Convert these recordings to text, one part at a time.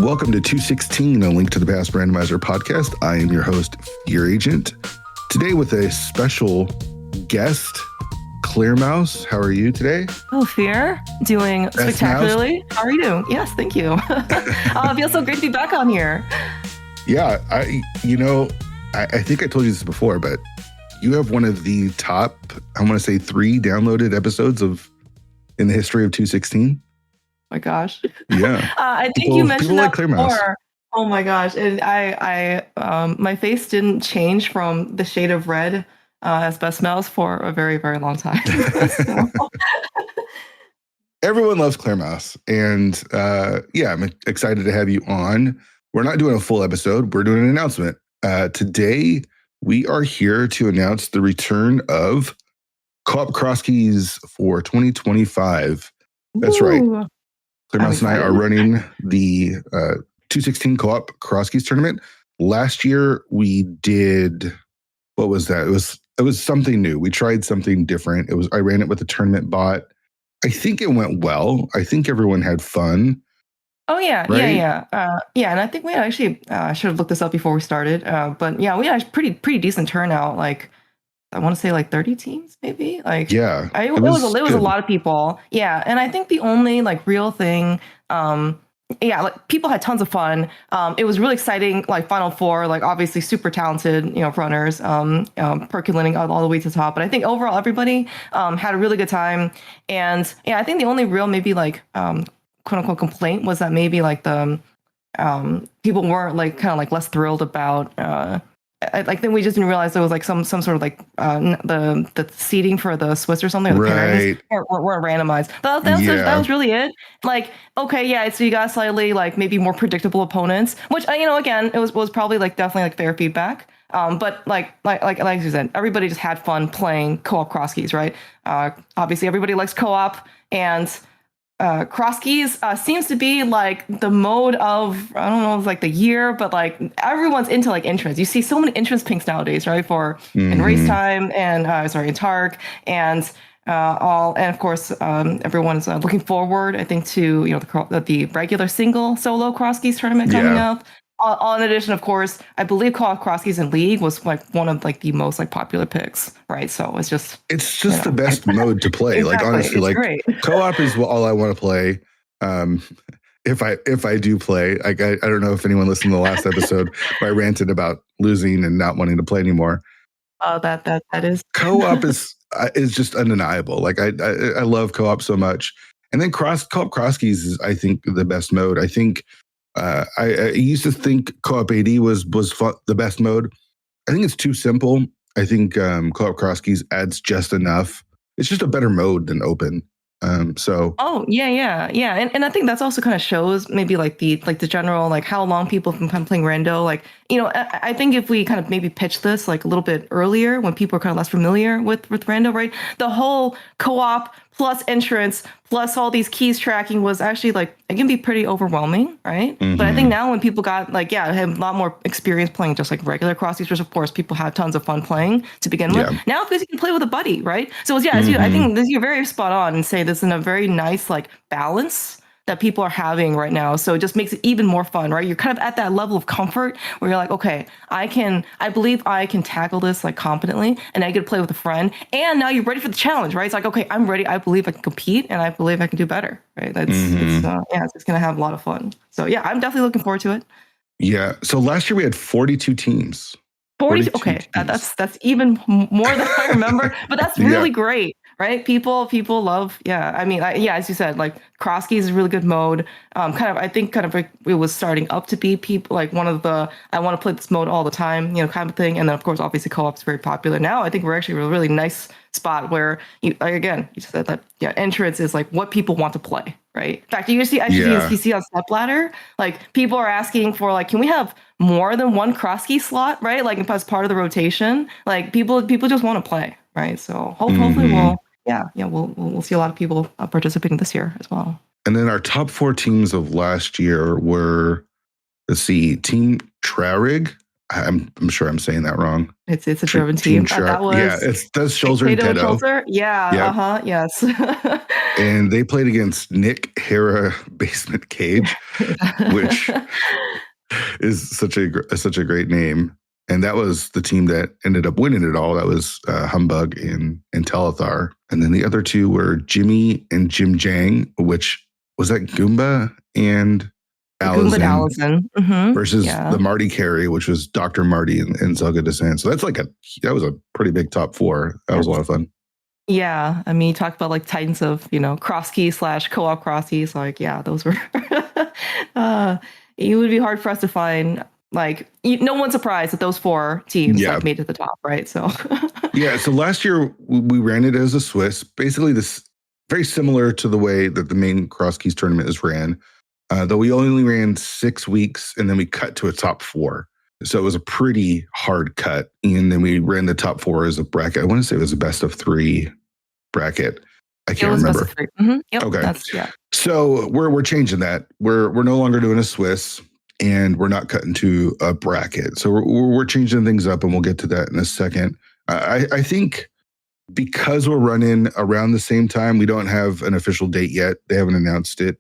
Welcome to 216, a Link to the Past Randomizer podcast. I am your host, fearagent. Today with a special guest, clearmouse. How are you today? Oh, Fear, doing spectacularly. How are you doing? Yes, thank you. It feels so great to be back on here. Yeah, I think I told you this before, but you have one of the top, I want to say 3 downloaded episodes in the history of 216. My gosh. Yeah. I think you mentioned that like before. Oh my gosh. And I my face didn't change from the shade of red as best mouse for a very, very long time. Everyone loves clearmouse. And I'm excited to have you on. We're not doing a full episode. We're doing an announcement. Today, we are here to announce the return of Co-op Crosskeys for 2025. That's Ooh. right. Clearmouse and I are running the 216 Co-op Crosskeys Tournament. Last year we did, what was that? It was something new. We tried something different. I ran it with a tournament bot. I think it went well. I think everyone had fun. Oh yeah, right? yeah. And I think we actually should have looked this up before we started. But yeah, we had a pretty decent turnout. Like I want to say like 30 teams, maybe. Like yeah, it was a lot of people. Yeah, and I think the only like real thing, like people had tons of fun. It was really exciting. Like Final Four, like obviously super talented, runners, percolating all the way to the top. But I think overall everybody had a really good time. And yeah, I think the only real maybe like quote unquote complaint was that maybe like the people weren't like kind of like less thrilled about. I think we just didn't realize there was like some sort of like the seating for the Swiss or something. The pairings weren't randomized. That was really it. Like, okay, yeah, so you got slightly like maybe more predictable opponents, which again, it was probably like definitely like fair feedback. But like you said, everybody just had fun playing co-op Crosskeys, right? Obviously, everybody likes co-op, and Crosskeys seems to be like the mode of, I don't know, it's like the year, but like everyone's into like entrance. You see so many entrance pinks nowadays, right? For in race time and in Tark and of course everyone's looking forward, I think, to the regular solo Crosskeys tournament coming up. On addition, of course, I believe Co-op Crosskeys in League was like one of like the most like popular picks, right? So it's just the best mode to play. Exactly. Like honestly, it's like great. Co-op is all I want to play. If I do play, like I don't know if anyone listened to the last episode where I ranted about losing and not wanting to play anymore. That is co-op is just undeniable. Like I love co-op so much, and then Co-op Crosskeys is, I think, the best mode. I think. I used to think Co-op AD was fun, the best mode. I think it's too simple. I think Co-op Crosskeys adds just enough. It's just a better mode than open. Oh yeah, and I think that's also kind of shows maybe like the general like how long people have been playing rando. Like I think if we kind of maybe pitch this like a little bit earlier when people are kind of less familiar with rando, right? The whole co-op plus entrance plus all these keys tracking was actually like it can be pretty overwhelming, right? Mm-hmm. But I think now when people got have a lot more experience playing just like regular Crosskeys, which of course people had tons of fun playing to begin with. Now because you can play with a buddy, right? So I think you're very spot on and say this in a very nice like balance that people are having right now. So it just makes it even more fun, right? You're kind of at that level of comfort where you're like, okay, I believe I can tackle this like competently, and I get to play with a friend. And now you're ready for the challenge, right? It's like, okay, I'm ready. I believe I can compete, and I believe I can do better, right? It's going to have a lot of fun. So yeah, I'm definitely looking forward to it. Yeah. So last year we had 42 teams. 42. Okay, that's even more than I remember, but that's really great. Right? People love, I mean, as you said, like Crosskeys is a really good mode. I think it was starting up to be people like one of the, I want to play this mode all the time, kind of thing. And then of course, obviously co-op is very popular. Now I think we're actually a really nice spot where you said that, entrance is like what people want to play, right? In fact, you see on Stepladder, like people are asking for like, can we have more than one Crosskey slot, right? Like as part of the rotation, like people just want to play, right? So hopefully we'll see a lot of people participating this year as well. And then our top 4 teams of last year were, let's see, Team Trarig. I'm sure I'm saying that wrong. It's a German team. That was That's Schulzer and Tedo. Schulzer? Yeah. Yep. Yes. And they played against Nick Hera Basement Cage, which is such a great name. And that was the team that ended up winning it all. That was Humbug and Telethar. And then the other two were Jimmy and Jim Jang, which was that Goomba and Allison versus the Marty Carey, which was Dr. Marty and Zelga Descent. So that's that was a pretty big top four. That was a lot of fun. Yeah. I mean, you talk about like titans of, Crosskeys / co-op Crosskeys. Like, yeah, those were, it would be hard for us to find, like, no one's surprised that those four teams like made it to the top, right? So, so last year we ran it as a Swiss, basically this very similar to the way that the main Crosskeys tournament is ran. Though we only ran 6 weeks and then we cut to a top four. So it was a pretty hard cut. And then we ran the top four as a bracket. I want to say it was a best of 3 bracket. I can't remember. Yep, okay. So we're changing that. We're no longer doing a Swiss and we're not cutting to a bracket. So we're changing things up and we'll get to that in a second. I think because we're running around the same time, we don't have an official date yet. They haven't announced it.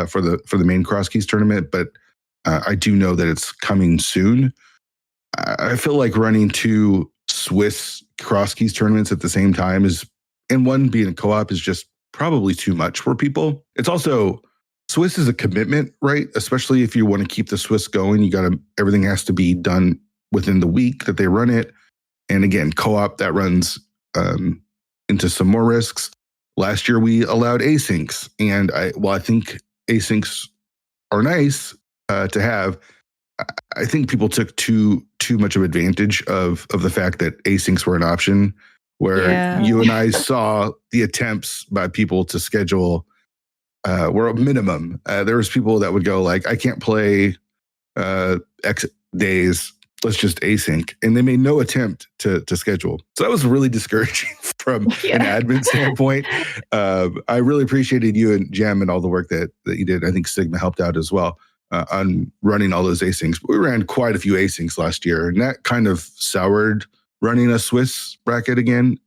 For the main Crosskeys tournament, but I do know that it's coming soon. I feel like running 2 Swiss Crosskeys tournaments at the same time and one being a co-op is just probably too much for people. It's also, Swiss is a commitment, right? Especially if you want to keep the Swiss going, everything has to be done within the week that they run it. And again, co-op that runs into some more risks. Last year we allowed asyncs, and I think asyncs are nice to have. I think people took too much of advantage of the fact that asyncs were an option, where you and I saw the attempts by people to schedule were a minimum. There was people that would go like, I can't play X days, let's just async. And they made no attempt to schedule. So that was really discouraging from an admin standpoint. I really appreciated you and Jem and all the work that you did. I think Sigma helped out as well on running all those asyncs. We ran quite a few asyncs last year, and that kind of soured running a Swiss bracket again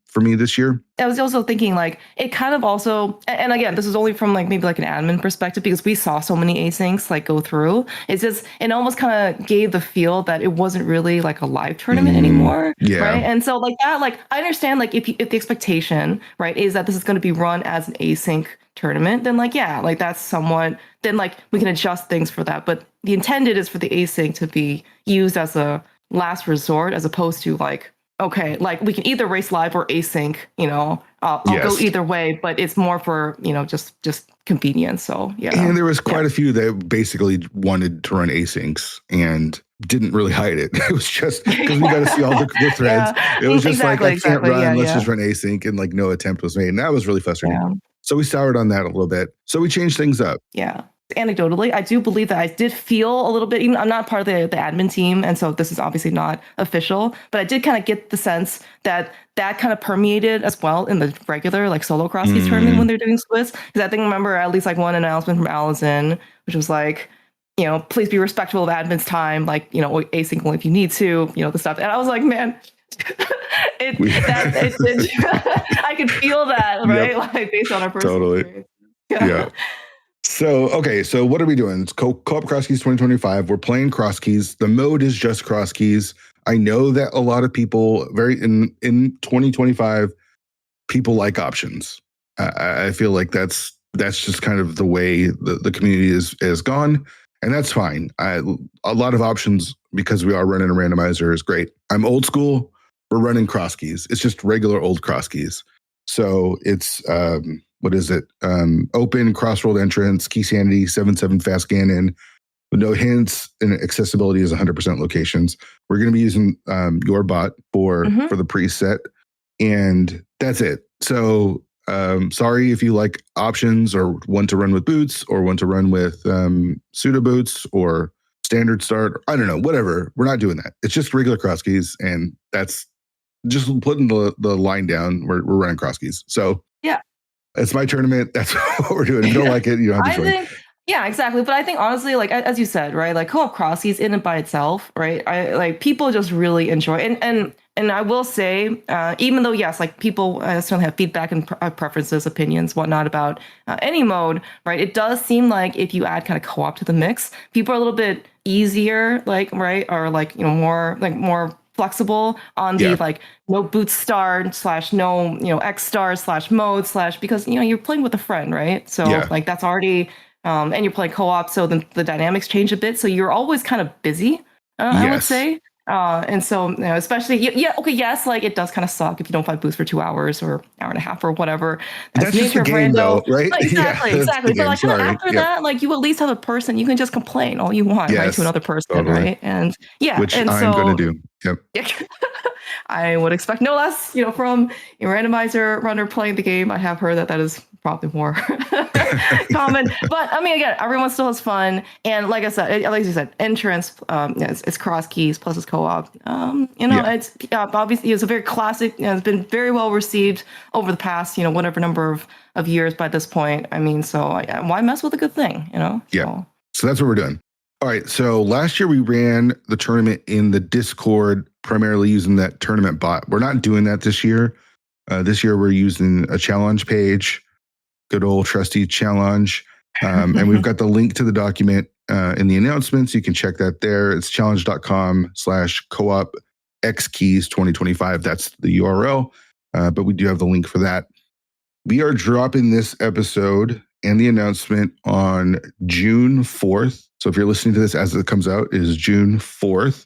for me this year. I was also thinking like it kind of also, and again, this is only from like maybe like an admin perspective, because we saw so many asyncs like go through. It's just, it almost kind of gave the feel that it wasn't really like a live tournament anymore. Right. And so like that, like I understand like if the expectation, right, is that this is going to be run as an async tournament, then like, yeah, like that's somewhat, then like we can adjust things for that. But the intended is for the async to be used as a last resort, as opposed to like, okay, like we can either race live or async, I'll go either way, but it's more for, just convenience. So, yeah. And there was quite a few that basically wanted to run asyncs and didn't really hide it. It was just because we got to see all the threads. It was just like, I can't run, let's just run async, and like no attempt was made. And that was really frustrating. Yeah. So we soured on that a little bit. So we changed things up. Yeah. Anecdotally, I do believe that I did feel a little bit, even I'm not part of the admin team, and so this is obviously not official, but I did kind of get the sense that kind of permeated as well in the regular like solo Crosskeys tournament when they're doing Swiss. Because I think, remember at least like one announcement from Allison, which was like, please be respectful of admin's time, like, async only if you need to, the stuff. And I was like, man, I could feel that, right? Yep. Like based on our personal experience. Yeah. So, okay, so what are we doing? It's Co-op Crosskeys 2025. We're playing Crosskeys. The mode is just Crosskeys. I know that a lot of people, in 2025, people like options. I feel like that's just kind of the way the community is gone, and that's fine. A lot of options, because we are running a randomizer, is great. I'm old school. We're running Crosskeys. It's just regular old Crosskeys. So it's what is it? Open crossroad entrance, key sanity, 7/7 fast scan in, with no hints, and accessibility is 100% locations. We're going to be using your bot for the preset, and that's it. So sorry if you like options or want to run with boots or want to run with pseudo boots or standard start. I don't know, whatever. We're not doing that. It's just regular Crosskeys, and that's just putting the line down. We're running Crosskeys. So yeah. It's my tournament. That's what we're doing. If you don't like it, you don't have to join. Yeah, exactly. But I think honestly, like as you said, right? Like co-op Crosskeys in and by itself, right? I like people just really enjoy and I will say, even though yes, like people certainly have feedback and preferences, opinions, whatnot about any mode, right? It does seem like if you add kind of co-op to the mix, people are a little bit easier, like right, or like more flexible on the Yeah. like no boot start slash no X star slash mode slash because you're playing with a friend, right? So Yeah. like that's already and you're playing co-op, so the dynamics change a bit. So you're always kind of busy, I would Yes. say. And so, especially, yeah, okay, yes, like it does kind of suck if you don't find boost for 2 hours or hour and a half or whatever. That's That's the just the nature of game, rando. though, right? Like, Yeah, exactly, that's the exactly. But game. like kind of Sorry. after Yep. that, like you at least have a person you can just complain all you want, right, to Yes. another person, Totally. right? And yeah, Which and I'm going to so do. Yep. I would expect no less, from a randomizer runner playing the game. I have heard that is probably more common. But I mean, again, everyone still has fun. And like I said, like you said, entrance, it's cross keys plus it's co-op. Yeah. It's obviously it's a very classic. It's been very well received over the past, whatever number of years by this point. I mean, so why mess with a good thing, Yeah. So that's what we're doing. All right. So last year we ran the tournament in the Discord, primarily using that tournament bot. We're not doing that this year. This year we're using a challenge page, good old trusty challenge. And we've got the link to the document in the announcements. You can check that there. It's challenge.com/co-op xkeys 2025. That's the URL. But we do have the link for that. We are dropping this episode and the announcement on June 4th. So if you're listening to this as it comes out, it is June 4th.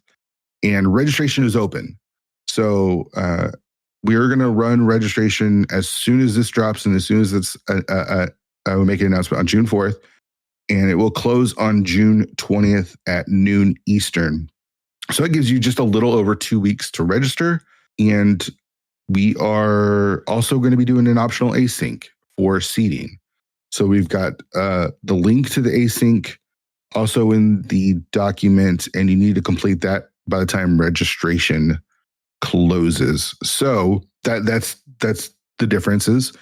And registration is open. So we're going to run registration as soon as this drops and as soon as it's, I will make an announcement on June 4th. And it will close on June 20th at noon Eastern. So it gives you just a little over 2 weeks to register. And we are also going to be doing an optional async for seeding. So we've got the link to the async also in the document, and you need to complete that by the time registration closes. So that's the differences.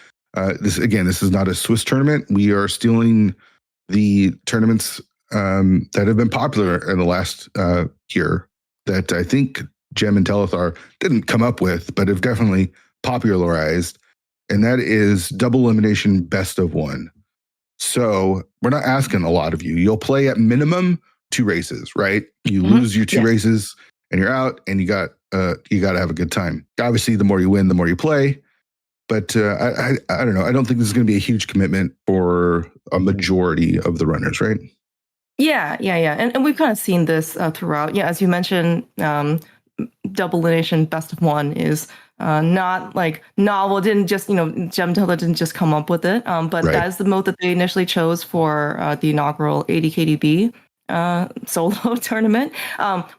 This is not a Swiss tournament. We are stealing the tournaments that have been popular in the last year that I think Gem and Telethar didn't come up with, but have definitely popularized. And that is double elimination best of one. So we're not asking a lot of you. You'll play at minimum 2 races, right? You lose your 2 races and you're out, and you got to have a good time. Obviously, the more you win, the more you play. But I don't know. I don't think this is going to be a huge commitment for a majority of the runners, right? Yeah. And we've kind of seen this throughout. Yeah, as you mentioned, double elimination best of one is not like novel. It didn't just, Gem Teller didn't just come up with it. But Right. that is the mode that they initially chose for the inaugural 80 KDB solo tournament.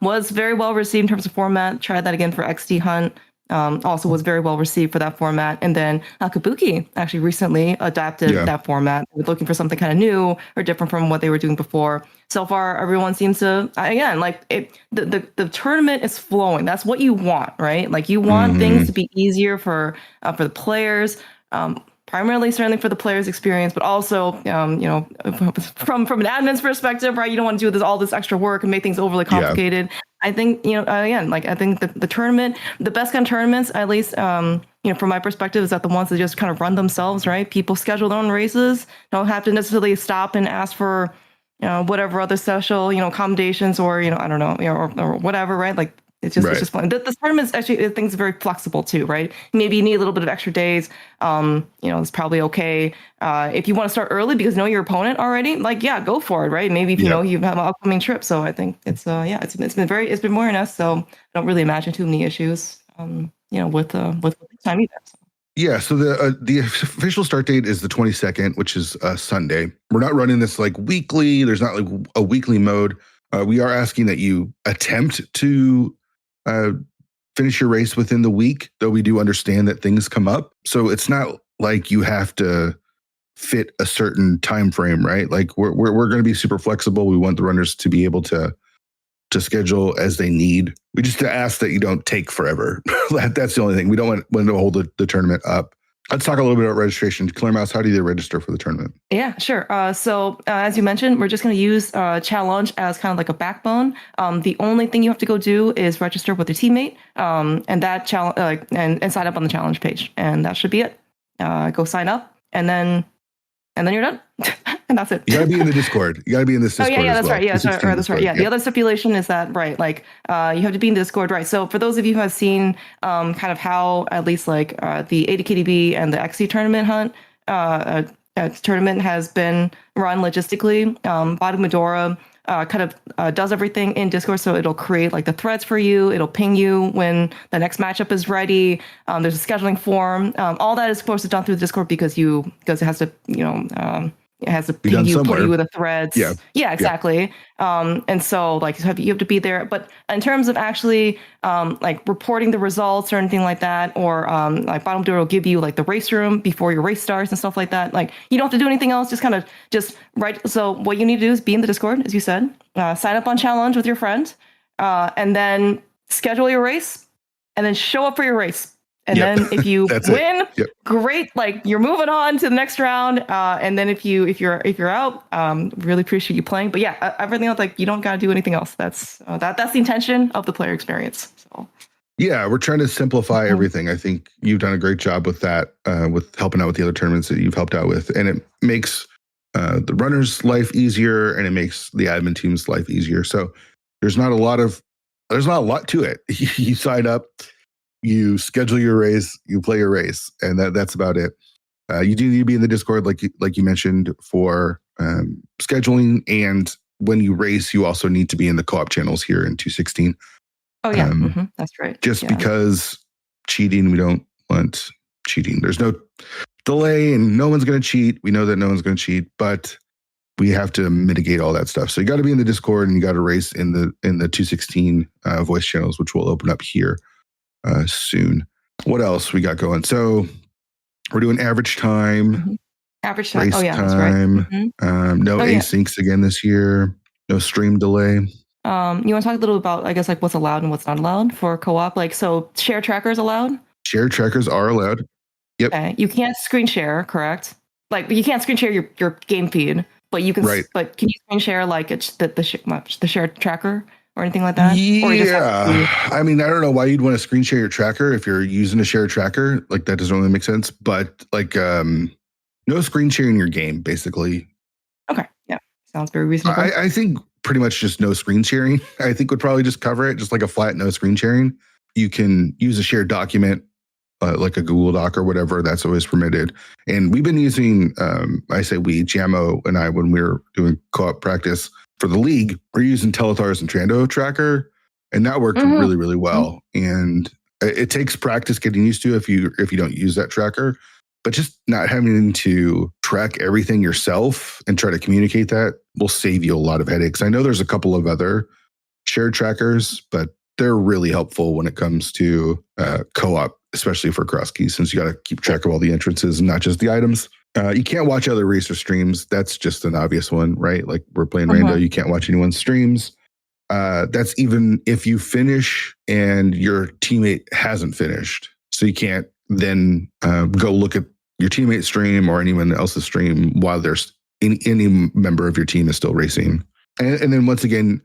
Was very well received in terms of format. Tried that again for XD Hunt. Also was very well received for that format. And then Kabuki actually recently adapted that format, looking for something kind of new or different from what they were doing before. So far, everyone seems to, again, like the tournament is flowing. That's what you want, right? Like you want things to be easier for the players. Primarily, certainly for the player's experience, but also, from an admin's perspective, right? You don't want to do all this extra work and make things overly complicated. Yeah. I think, again, like I think the tournament, the best kind of tournaments, at least, from my perspective, is that the ones that just kind of run themselves, right? People schedule their own races, don't have to necessarily stop and ask for, whatever other special, accommodations or, I don't know, or whatever, right? Like, it's just fun. The tournament is actually, I think, is very flexible too, right? Maybe you need a little bit of extra days. It's probably okay. If you want to start early because you know your opponent already, like, yeah, go for it, right? Maybe if you know you have an upcoming trip. So I think it's it's been more than us. So I don't really imagine too many issues, with time either. So. Yeah, so the official start date is the 22nd, which is Sunday. We're not running this like weekly. There's not like a weekly mode. We are asking that you attempt to finish your race within the week, though we do understand that things come up. So it's not like you have to fit a certain time frame, right? Like we're going to be super flexible. We want the runners to be able to schedule as they need. We just ask that you don't take forever. That's the only thing. We don't want to hold the tournament up Let's talk a little bit about registration. Clearmouse, how do you register for the tournament? Yeah, sure. So as you mentioned, we're just going to use challenge as kind of like a backbone. The only thing you have to go do is register with your teammate, and that challenge and sign up on the challenge page, and that should be it. Go sign up, and then you're done, and that's it. You gotta be in the Discord. You gotta be in this Discord. Oh yeah, as that's well. right. Yeah, that's right. Yeah, the other stipulation is that right, like you have to be in the Discord, right? So for those of you who have seen kind of how at least like the ADKDB and the XC tournament hunt tournament has been run logistically, Badu Medora kind of does everything in Discord, so it'll create like the threads for you. It'll ping you when the next matchup is ready. There's a scheduling form. All that is of course done through the Discord because it has to it has to ping you, put you with the threads. Yeah, exactly. And so like you have to be there. But in terms of actually like reporting the results or anything like that, or like Bottom Door will give you like the race room before your race starts and stuff like that. Like you don't have to do anything else. Just right. So what you need to do is be in the Discord, as you said. Sign up on challenge with your friend, and then schedule your race, and then show up for your race. And then if you win, great, like you're moving on to the next round. And then if you're out, really appreciate you playing. But yeah, everything else, like you don't gotta do anything else. That's the intention of the player experience. So yeah, we're trying to simplify everything. I think you've done a great job with that, with helping out with the other tournaments that you've helped out with, and it makes the runner's life easier, and it makes the admin team's life easier. So there's not a lot to it. You sign up, you schedule your race, you play your race, and that's about it. You do need to be in the Discord, like you mentioned, for scheduling, and when you race, you also need to be in the co-op channels here in 216. Oh yeah, that's right. Just because cheating, we don't want cheating. There's no delay, and no one's going to cheat. We know that no one's going to cheat, but we have to mitigate all that stuff. So you got to be in the Discord, and you got to race in the 216 voice channels, which will open up here soon. What else we got going? So we're doing average time, average time. Race time. That's right. No asyncs again this year. No stream delay. You want to talk a little about, I guess, like what's allowed and what's not allowed for co-op? Like, so share trackers allowed? Share trackers are allowed. Yep. Okay. You can't screen share, correct? Like, you can't screen share your game feed, but you can. Right. But can you screen share like the share tracker or anything like that? Yeah. I mean, I don't know why you'd want to screen share your tracker if you're using a share tracker. Like, that doesn't really make sense. But like, no screen sharing your game, basically. Okay. Yeah. Sounds very reasonable. I think pretty much just no screen sharing, I think would probably just cover it. Just like a flat no screen sharing. You can use a shared document, like a Google Doc or whatever. That's always permitted. And we've been using, I say we, Jamo and I, when we were doing co-op practice for the league, we're using Telethar's and Trando tracker. And that worked really, really well. And it takes practice getting used to if you don't use that tracker. But just not having to track everything yourself and try to communicate that will save you a lot of headaches. I know there's a couple of other shared trackers, but they're really helpful when it comes to co-op, especially for Crosskeys, since you got to keep track of all the entrances and not just the items. You can't watch other racer streams. That's just an obvious one, right? Like we're playing Rando, you can't watch anyone's streams. That's even if you finish and your teammate hasn't finished. So you can't then go look at your teammate's stream or anyone else's stream while there's any member of your team is still racing. And then once again,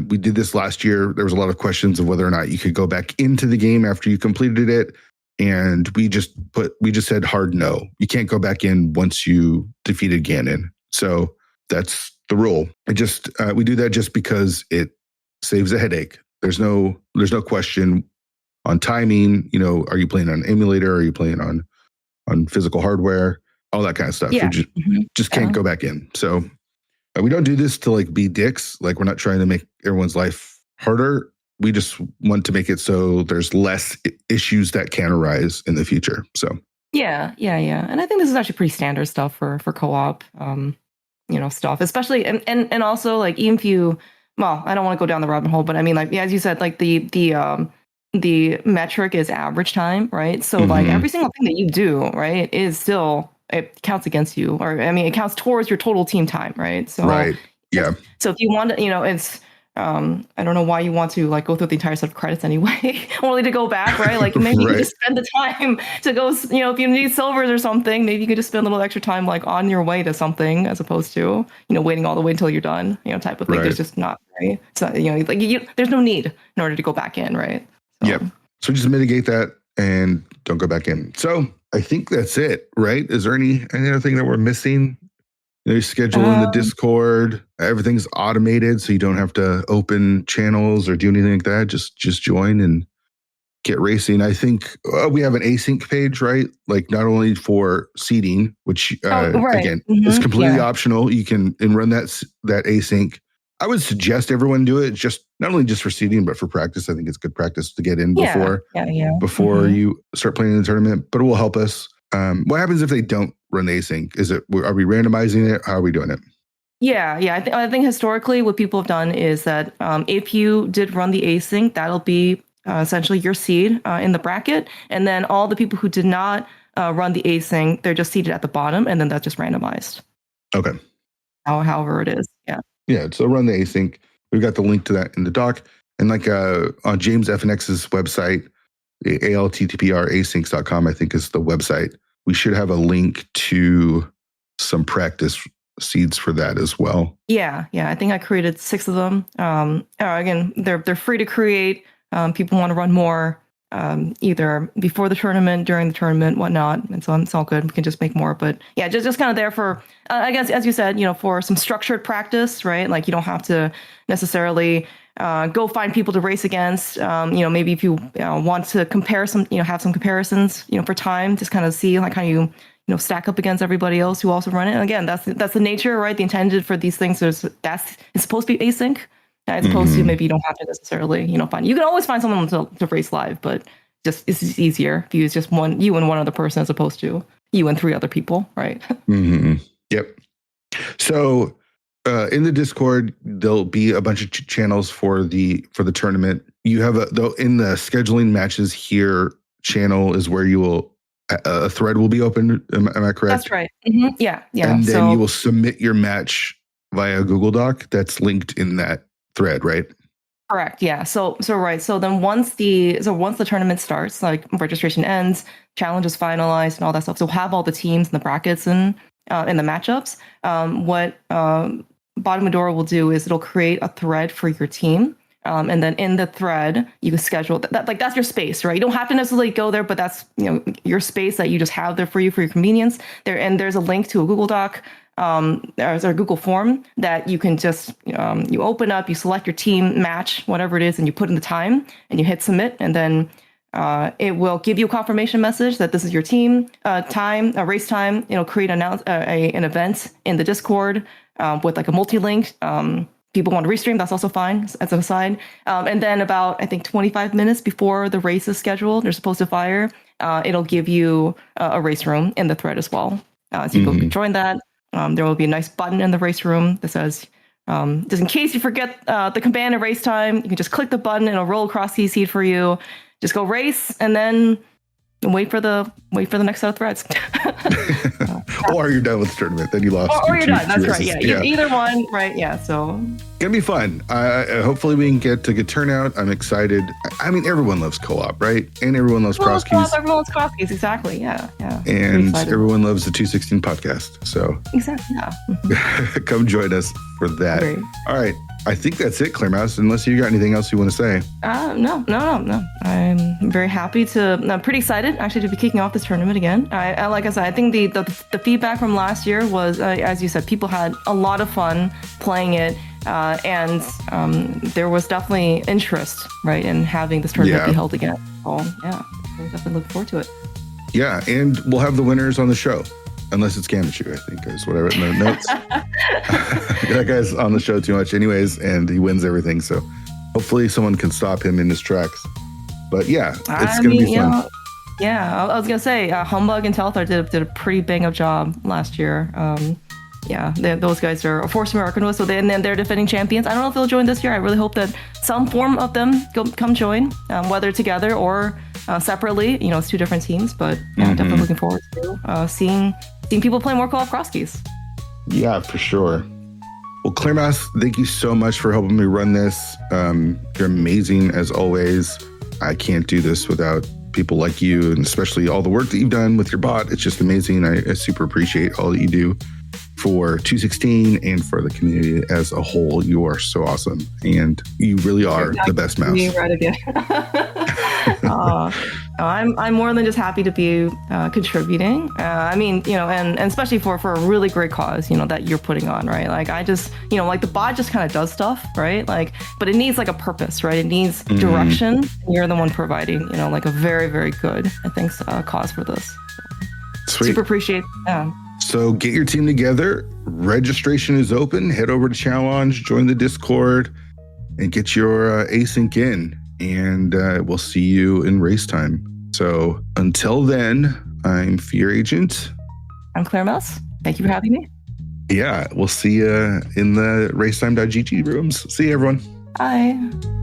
we did this last year. There was a lot of questions of whether or not you could go back into the game after you completed it. And we just said hard no. You can't go back in once you defeated Ganon. So that's the rule. We do that just because it saves a headache. There's no question on timing. You know, are you playing on an emulator? Are you playing on physical hardware? All that kind of stuff. Yeah. You just can't go back in. So we don't do this to like be dicks. Like we're not trying to make everyone's life harder. We just want to make it so there's less issues that can arise in the future. So yeah. And I think this is actually pretty standard stuff for co-op, stuff, especially and also like even if you, well, I don't want to go down the rabbit hole, but I mean like as you said, like the metric is average time, right? So like every single thing that you do, right, is still, it counts against you, or I mean, it counts towards your total team time, right? So right, yeah. So if you want to, it's I don't know why you want to like go through the entire set of credits anyway, only to go back, right? Like maybe you could just spend the time to go, if you need silvers or something, maybe you could just spend a little extra time like on your way to something as opposed to, waiting all the way until you're done, type of thing. There's just not, right? It's not, there's no need in order to go back in, right? So. Yep. So just mitigate that and don't go back in. So I think that's it, right? Is there any other thing that we're missing? You schedule in the Discord. Everything's automated, so you don't have to open channels or do anything like that. Just join and get racing. I think we have an async page, right? Like not only for seeding, which again is completely optional. You can run that async. I would suggest everyone do it. Just not only just for seeding, but for practice. I think it's good practice to get in before you start playing in the tournament. But it will help us. What happens if they don't run the async? Are we randomizing it? How are we doing it? Yeah. I think historically what people have done is that if you did run the async, that'll be essentially your seed in the bracket. And then all the people who did not run the async, they're just seated at the bottom, and then that's just randomized. Okay. However it is. Yeah. Yeah. So run the async. We've got the link to that in the doc. And like on James FNX's website, alttprasyncs.com, I think is the website. We should have a link to some practice seeds for that as well. Yeah. I think I created 6 of them. Again, they're free to create. People want to run more, either before the tournament, during the tournament, whatnot. And so it's all good. We can just make more. But yeah, just kind of there for, I guess, as you said, for some structured practice, right? Like you don't have to necessarily go find people to race against. Maybe if you want to compare some, have some comparisons, for time, just kind of see like how you stack up against everybody else who also run it. And again, that's the nature, right? The intended for these things is it's supposed to be async, as opposed to maybe you don't have to necessarily, find. You can always find someone to race live, but it's just easier if you use just you and one other person as opposed to you and 3 other people, right? Yep. So. In the Discord, there'll be a bunch of channels for the tournament. You have in the scheduling matches here channel is where you will a thread will be open. Am I correct? That's right. Mm-hmm. Yeah. And then you will submit your match via Google Doc. That's linked in that thread, right? Correct. Yeah. So right. So then once the tournament starts, like registration ends, challenge is finalized, and all that stuff. So we'll have all the teams and the brackets and in the matchups. What Bottomodora will do is it'll create a thread for your team. And then in the thread, you can schedule that. Like that's your space, right? You don't have to necessarily go there, but that's your space that you just have there for you for your convenience. There's a link to a Google Doc, there's a Google form that you can just you open up, you select your team match, whatever it is, and you put in the time and you hit submit, and then it will give you a confirmation message that this is your team time, race time. It'll create an event in the Discord with like a multi-link. People want to restream, that's also fine as an aside. And then about, I think, 25 minutes before the race is scheduled, they're supposed to fire, it'll give you a race room in the thread as well. So you can join that. There will be a nice button in the race room that says, just in case you forget the command and race time, you can just click the button and it'll roll across the seed for you. Just go race and then wait for the next set of threads. Or you're done with the tournament, then you lost. Or you're done. That's right. Yeah. Either one. Right. Yeah. So gonna be fun. Hopefully we can get a good turnout. I'm excited. I mean, everyone loves co-op, right? And everyone loves Crosskeys. Everyone loves Crosskeys. Exactly. Yeah. And everyone loves the 216 podcast. So exactly. Yeah. Come join us for that. Great. All right. I think that's it, Clearmouse, unless you got anything else you want to say. No. I'm very happy I'm pretty excited, actually, to be kicking off this tournament again. I like I said, I think the feedback from last year was, as you said, people had a lot of fun playing it. And there was definitely interest, right, in having this tournament be held again. So, yeah, I definitely look forward to it. Yeah, and we'll have the winners on the show. Unless it's Gamachu, I think, is what I wrote in the notes. That guy's on the show too much anyways, and he wins everything. So hopefully someone can stop him in his tracks. But yeah, it's going to be fun. Yeah, I was going to say, Humbug and Telthar did a pretty bang-up job last year. Those guys are a force American, so they're defending champions. I don't know if they'll join this year. I really hope that some form of them come join, whether together or separately. It's 2 different teams, but definitely looking forward to seeing people play more co-op Crosskeys. Yeah, for sure. Well, clearmouse, thank you so much for helping me run this. You're amazing as always. I can't do this without people like you, and especially all the work that you've done with your bot. It's just amazing. I super appreciate all that you do for 216 and for the community as a whole. You are so awesome, and you really are the best mouse. Right again. I'm more than just happy to be contributing. I mean, and especially for a really great cause, that you're putting on, right? Like I just, like the bot just kind of does stuff, right? Like, but it needs like a purpose, right? It needs direction. And you're the one providing, like a very, very good, I think, cause for this. Sweet. Super appreciate. Yeah. So get your team together. Registration is open. Head over to Challenge, join the Discord, and get your async in. And we'll see you in race time. So until then, I'm fearagent. I'm clearmouse. Thank you for having me. Yeah, we'll see you in the racetime.gg rooms. See you, everyone. Bye.